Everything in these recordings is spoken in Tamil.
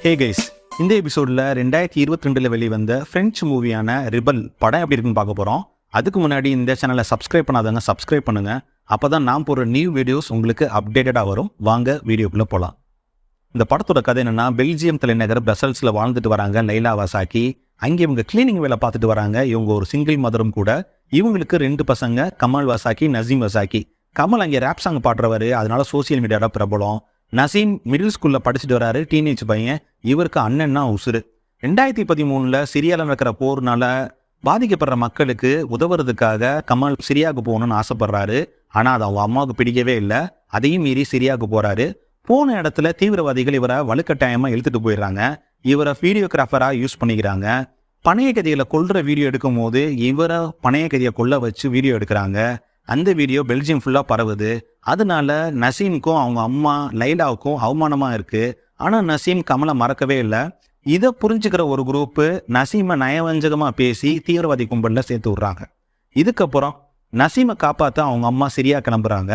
ஹே கைஸ், இந்த எபிசோடில் 2022 வெளிவந்த ஃப்ரெஞ்சு மூவியான ரிபல் படம் எப்படி இருக்குன்னு பார்க்க போகிறோம். அதுக்கு முன்னாடி இந்த சேனலை சப்ஸ்கிரைப் பண்ணாதவங்க சப்ஸ்கிரைப் பண்ணுங்கள். அப்போ தான் நான் போகிற நியூ வீடியோஸ் உங்களுக்கு அப்டேட்டடாக வரும். வாங்க வீடியோக்குள்ளே போகலாம். இந்த படத்தோட கதை என்னென்னா, பெல்ஜியம் தலைநகர் பிரசல்ஸில் வாழ்ந்துட்டு வராங்க லைலா வாசாக்கி. அங்கே இவங்க கிளீனிங் வேலை பார்த்துட்டு வராங்க. இவங்க ஒரு சிங்கிள் மதரும் கூட. இவங்களுக்கு 2 பசங்க, கமல் வாசாக்கி, நசீம் வாசாக்கி. கமல் அங்கே ரேப் சாங் பாடுறவர், அதனால சோசியல் மீடியாவில் பிரபலம். நசீம் மிடில் ஸ்கூலில் படிச்சுட்டு வராரு, டீனேஜ் பையன். இவருக்கு அண்ணன்னா உசுறு. 2013 சிரியாவில் நடக்கிற போர்னால பாதிக்கப்படுற மக்களுக்கு உதவுறதுக்காக கமல் சிரியாவுக்கு போகணும்னு ஆசைப்படுறாரு. ஆனால் அது அவங்க அம்மாவுக்கு பிடிக்கவே இல்லை. அதையும் மீறி சிரியாவுக்கு போறாரு. போன இடத்துல தீவிரவாதிகள் இவரை வலுக்கட்டாயமாக இழுத்துட்டு போயிடுறாங்க. இவரை வீடியோகிராஃபராக யூஸ் பண்ணிக்கிறாங்க. பணைய கைதிகளை கொல்ற வீடியோ எடுக்கும் போது இவரை பணைய கைதியை கொல்ல வச்சு வீடியோ எடுக்கிறாங்க. அந்த வீடியோ பெல்ஜியம் ஃபுல்லாக பரவுது. அதனால நசீமுக்கும் அவங்க அம்மா லைலாவுக்கும் அவமானமாக இருக்குது. ஆனால் நசீம் கமலை மறக்கவே இல்லை. இதை புரிஞ்சுக்கிற ஒரு குரூப்பு நசீமை நயவஞ்சகமாக பேசி தீவிரவாதி கும்பலில் சேர்த்து விட்றாங்க. இதுக்கப்புறம் நசீமை காப்பாற்ற அவங்க அம்மா சிரியா கிளம்புறாங்க.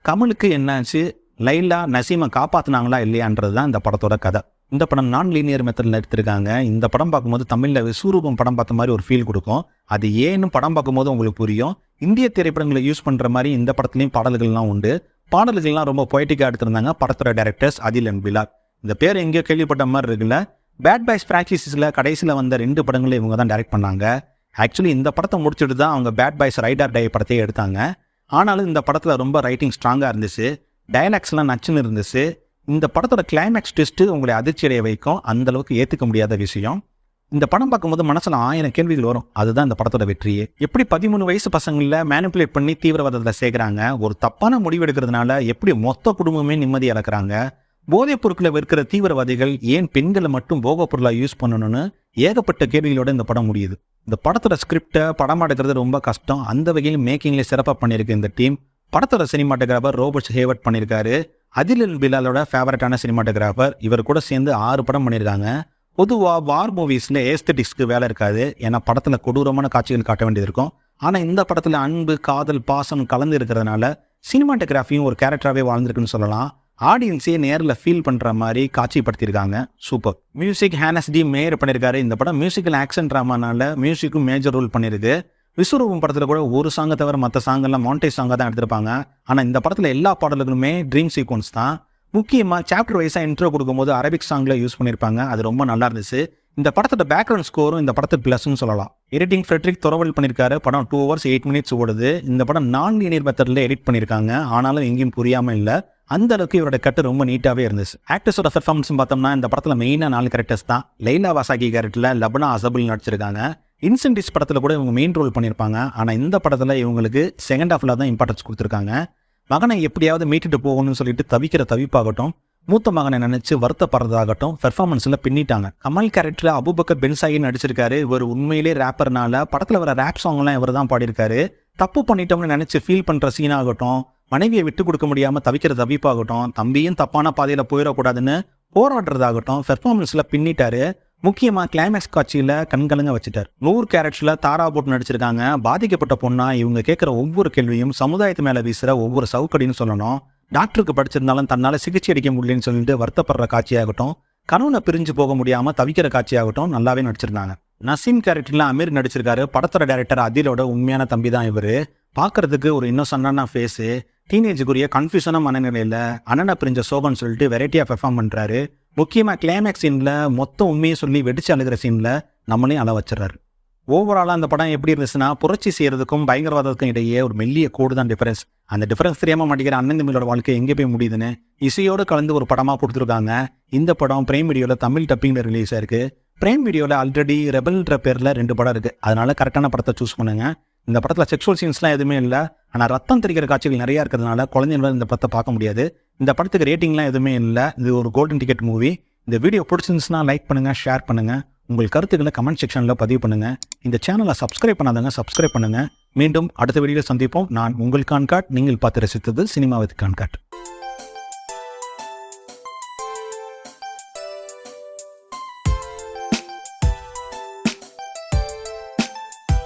கமலுக்கு என்னாச்சு, லைலா நசீமை காப்பாற்றினாங்களா இல்லையான்றது தான் இந்த படத்தோட கதை. இந்த படம் நான் லீனியர் மெத்தடில் எடுத்திருக்காங்க. இந்த படம் பார்க்கும்போது தமிழில் விஸ்வரூபம் படம் பார்த்த மாதிரி ஒரு ஃபீல் கொடுக்கும். அது ஏன்னு படம் பார்க்கும்போது உங்களுக்கு புரியும். இந்திய திரைப்படங்களை யூஸ் பண்ணுற மாதிரி இந்த படத்துலையும் பாடல்கள்லாம் உண்டு. பாடல்கள்லாம் ரொம்ப பொய்டிக்காக எடுத்திருந்தாங்க படத்தோட டைரக்டர்ஸ் அதில் அண்ட் பிலால். இந்த பேர் எங்கேயோ கேள்விப்பட்ட மாதிரி இருக்குல்ல. பேட் பாய்ஸ் பிராக்டிஸில் கடைசியில் வந்த 2 படங்களும் இவங்க தான் டைரக்ட் பண்ணாங்க. ஆக்சுவலி இந்த படத்தை முடிச்சுட்டு தான் அவங்க Bad Boys Ride or Die படத்தையே எடுத்தாங்க. ஆனாலும் இந்த படத்தில் ரொம்ப ரைட்டிங் ஸ்ட்ராங்காக இருந்துச்சு. டைலாக்ஸ்லாம் நச்சுன்னு இருந்துச்சு. இந்த படத்தோட கிளைமேக்ஸ் ட்விஸ்ட்டு உங்களை அதிர்ச்சி அடைய வைக்கும். அந்த அளவுக்கு ஏற்றுக்க முடியாத விஷயம். இந்த படம் பார்க்கும்போது மனசில் 1000 கேள்விகள் வரும். அதுதான் இந்த படத்தோட வெற்றியே. எப்படி 13 வயசு பசங்களை மேனிப்புலேட் பண்ணி தீவிரவாதத்தில் சேர்க்குறாங்க, ஒரு தப்பான முடிவு எடுக்கிறதுனால எப்படி மொத்த குடும்பமே நிம்மதி இழக்கிறாங்க, போதைப் பொருட்களை விற்கிற தீவிரவாதிகள் ஏன் பெண்களை மட்டும் போகப் பொருளாக யூஸ் பண்ணணும்னு ஏகப்பட்ட கேள்விகளோட இந்த படம் முடியுது. இந்த படத்தோட ஸ்கிரிப்டை படம் எடுக்கிறது ரொம்ப கஷ்டம். அந்த வகையில் மேக்கிங்லேயே சிறப்பாக பண்ணியிருக்கு இந்த டீம். படத்தோட சினிமாட்டோகிராஃபர் ரோபர்ட் ஹேவர்ட் பண்ணியிருக்காரு. அதில் அண்ட் பிலாலோட ஃபேவரட்டான சினிமாட்டோகிராஃபர். இவர் கூட சேர்ந்து 6 படம் பண்ணியிருக்காங்க. பொதுவாக வார் மூவிஸில் ஏஸ்தட்டிக்ஸ்க்கு வேலை இருக்காது. ஏன்னா படத்தில் கொடூரமான காட்சிகள் காட்ட வேண்டியது இருக்கும். ஆனால் இந்த படத்தில் அன்பு, காதல், பாசம் கலந்து இருக்கிறதுனால சினிமாட்டோகிராஃபியும் ஒரு கேரக்டராகவே வாழ்ந்துருக்குன்னு சொல்லலாம். ஆடியன்ஸே நேரில் ஃபீல் பண்ணுற மாதிரி காட்சிப்படுத்தியிருக்காங்க. Super. Music Hans Zimmer பண்ணியிருக்காரு. இந்த படம் மியூசிக்கல் ஆக்ஷன் ட்ராமானால மியூசிக்கும் மேஜர் ரோல் பண்ணியிருக்கு. விஸ்வரூபம் படத்தில் கூட ஒரு சாங்கை தவிர மற்ற சாங்கெல்லாம் மாண்டேஜ் சாங்காக தான் எடுத்திருப்பாங்க. ஆனால் இந்த படத்தில் எல்லா பாடல்களுமே ட்ரீம் சீக்வன்ஸ் தான். முக்கியமாக சாப்டர் வைஸாக இன்ட்ரோ கொடுக்கும்போது அரபிக் சாங்கில் யூஸ் பண்ணியிருப்பாங்க. அது ரொம்ப நல்லா இருந்துச்சு. இந்த படத்தோட பேக்ரவுண்ட் ஸ்கோரும் இந்த படத்துக்கு ப்ளஸ்ன்னு சொல்லலாம். எடிட்டிங் ஃப்ரெட்ரிக் தொரவல் பண்ணியிருக்காரு. படம் 2 hours 8 minutes ஓடுது. இந்த படம் நான் லீனியர் மெத்தடில் எடிட் பண்ணியிருக்காங்க. ஆனாலும் எங்கேயும் புரியாமல் இல்லை. அந்த அளவுக்கு இவரோட கட்டு ரொம்ப நீட்டாகவே இருந்துச்சு. ஆக்டர்ஸோட பெர்ஃபார்மன்ஸ் பார்த்தோம்னா இந்த படத்தில் மெயினாக 4 கேரக்டர்ஸ் தான். லைலா வாசாக்கி கேரக்டரில் லப்னா அசபுல் நடிச்சிருக்காங்க. இன்சென்டிஸ் படத்தில் கூட இவங்க மெயின் ரோல் பண்ணியிருப்பாங்க. ஆனால் இந்த படத்தில் இவங்களுக்கு செகண்ட் ஹாஃபில் தான் இம்பார்ட்டன்ஸ் கொடுத்துருக்காங்க. மகனை எப்படியாவது மீட்டுட்டு போகணும்னு சொல்லிட்டு தவிக்கிற தவிப்பாகட்டும், மூத்த மகனை நினைச்சு வருத்தப்படுறதாகட்டும் பெர்ஃபார்மன்ஸில் பின்னிட்டாங்க. கமல் கேரக்டரில் அபுபக்கர் பென்சாயி நடிச்சிருக்காரு. இவர் உண்மையிலே ரேப்பர்னால படத்தில் வர ரேப் சாங்லாம் இவர் தான் பாடியிருக்காரு. தப்பு பண்ணிட்டோம்னு நினைச்சு ஃபீல் பண்ணுற சீனாகட்டும், மனைவியை விட்டு கொடுக்க முடியாமல் தவிக்கிற தவிப்பாகட்டும், தம்பியும் தப்பான பாதையில் போயிடக்கூடாதுன்னு போராடுறதாகட்டும் பெர்ஃபார்மன்ஸில் பின்னிட்டாரு. முக்கியமாக கிளைமேக்ஸ் காட்சியில் கண்கலங்க வச்சுட்டார். 100 கேரக்டரில் தாரா போட்டு நடிச்சிருக்காங்க. பாதிக்கப்பட்ட பொண்ணா இவங்க கேட்குற ஒவ்வொரு கேள்வியும் சமுதாயத்து மேலே வீசுகிற ஒவ்வொரு சவுக்கடின்னு சொல்லணும். டாக்டருக்கு படிச்சிருந்தாலும் தன்னால் சிகிச்சை அளிக்க முடியலன்னு சொல்லிட்டு வருத்தப்படுற காட்சியாகட்டும், கணவனை பிரிஞ்சு போக முடியாமல் தவிக்கிற காட்சியாகட்டும் நல்லாவே நடிச்சிருந்தாங்க. நசீம் கேரக்டரில் அமீர் நடிச்சிருக்காரு. படத்தோட டைரக்டர் அதிலோட உண்மையான தம்பி தான் இவர். பார்க்கறதுக்கு ஒரு இன்னொசன்னான ஃபேஸு, டீனேஜுக்குரிய கன்ஃபியூஷனான மனநிலையில் அண்ணனை பிரிஞ்ச சோகன்னு சொல்லிட்டு வெரைட்டியாக பெர்ஃபார்ம் பண்ணுறாரு. முக்கியமாக கிளைமேக்ஸ் சீனில் மொத்தம் உண்மையை சொல்லி வெடிச்சு அழுகிற சீனில் நம்மளையும் அழ வச்சிடறாரு. ஓவராலாக அந்த படம் எப்படி இருந்துச்சுன்னா, புரட்சி செய்கிறதுக்கும் பயங்கரவாதத்துக்கும் இடையே ஒரு மெல்லிய கோடு தான் டிஃபரன்ஸ். அந்த டிஃபரன்ஸ் தெரியாமல் மாட்டேங்கிற அண்ணன் தம்பியோட வாழ்க்கை எங்கே போய் முடியுதுன்னு இசையோடு கலந்து ஒரு படமாக கொடுத்துருக்காங்க. இந்த படம் பிரைம் வீடியோவில் தமிழ் டப்பிங்கில் ரிலீஸ் ஆயிருக்கு. பிரைம் வீடியோவில் ஆல்ரெடி ரெபல்ன்ற பேரில் 2 படம் இருக்குது. அதனால கரெக்டான படத்தை சூஸ் பண்ணுங்க. இந்த படத்தில் செக்ஷுவல் சீன்ஸ்லாம் எதுவுமே இல்லை. ஆனால் ரத்தம் தெரிக்கிற காட்சிகள் நிறையா இருக்கிறதுனால குழந்தைங்களால் இந்த படத்தை பார்க்க முடியாது. இந்த படத்துக்கு ரேட்டிங்லாம் எதுவுமே இல்லை. இது ஒரு கோல்டன் டிக்கெட் மூவி. இந்த வீடியோ பிடிச்சிருந்துச்சுன்னா லைக் பண்ணுங்கள், ஷேர் பண்ணுங்கள். உங்கள் கருத்துக்களை கமெண்ட் செக்ஷனில் பதிவு பண்ணுங்கள். இந்த சேனலை சப்ஸ்கிரைப் பண்ணாதவங்க சப்ஸ்கிரைப் பண்ணுங்கள். மீண்டும் அடுத்த வீடியோவில் சந்திப்போம். நான் உங்கள் கான்காட். நீங்கள் பார்த்து ரசித்தது சினிமா வித் கான்காட்.